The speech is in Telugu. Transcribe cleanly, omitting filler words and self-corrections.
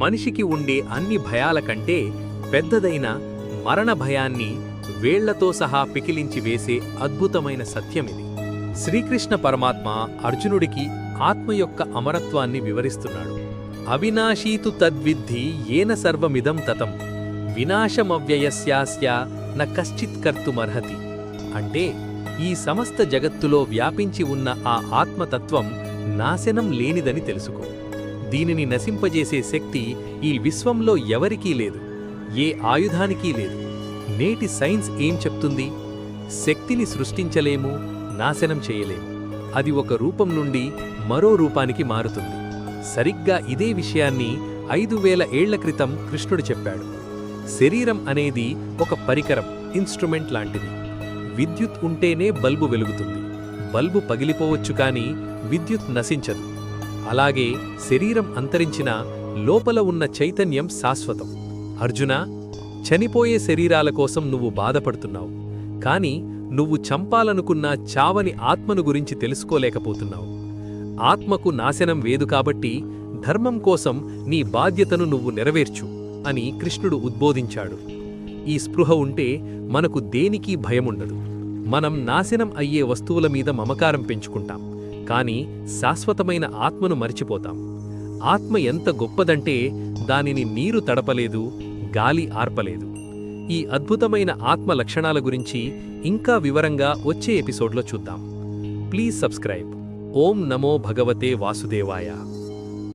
మనిషికి ఉండే అన్ని భయాల కంటే పెద్దదైన మరణ భయాన్ని వేళ్లతో సహా పికిలించి వేసే అద్భుతమైన సత్యమిది. శ్రీకృష్ణ పరమాత్మ అర్జునుడికి ఆత్మ యొక్క అమరత్వాన్ని వివరిస్తున్నాడు. అవినాశీతు తద్విద్ధి ఏన సర్వమిదం తతం వినాశమవ్యయస్యాస్య న కశ్చిత్ కర్తుమర్హతి. అంటే ఈ సమస్త జగత్తులో వ్యాపించి ఉన్న ఆ ఆత్మతత్వం నాశనం లేనిదని తెలుసుకో. దీనిని నశింపజేసే శక్తి ఈ విశ్వంలో ఎవరికీ లేదు, ఏ ఆయుధానికీ లేదు. నేటి సైన్స్ ఏం చెప్తుంది? శక్తిని సృష్టించలేము, నాశనం చేయలేము. అది ఒక రూపం నుండి మరో రూపానికి మారుతుంది. సరిగ్గా ఇదే విషయాన్ని 5000 ఏళ్ల క్రితం కృష్ణుడు చెప్పాడు. శరీరం అనేది ఒక పరికరం, ఇన్స్ట్రుమెంట్ లాంటిది. విద్యుత్ ఉంటేనే బల్బు వెలుగుతుంది. బల్బు పగిలిపోవచ్చు కానీ విద్యుత్ నశించదు. అలాగే శరీరం అంతరించినా లోపల ఉన్న చైతన్యం శాశ్వతం. అర్జునా, చనిపోయే శరీరాల కోసం నువ్వు బాధపడుతున్నావు, కాని నువ్వు చంపాలనుకున్న చావని ఆత్మను గురించి తెలుసుకోలేకపోతున్నావు. ఆత్మకు నాశనం వేదు కాబట్టి ధర్మం కోసం నీ బాధ్యతను నువ్వు నెరవేర్చు అని కృష్ణుడు ఉద్బోధించాడు. ఈ స్పృహ ఉంటే మనకు దేనికీ భయముండదు. మనం నాశనం అయ్యే వస్తువుల మీద మమకారం పెంచుకుంటాం, కాని శాశ్వతమైన ఆత్మను మరిచిపోతాం. ఆత్మ ఎంత గొప్పదంటే దానిని నీరు తడపలేదు, గాలి ఆర్పలేదు. ఈ అద్భుతమైన ఆత్మ లక్షణాల గురించి ఇంకా వివరంగా వచ్చే ఎపిసోడ్లో చూద్దాం. Please subscribe. ఓం నమో భగవతే వాసుదేవాయ.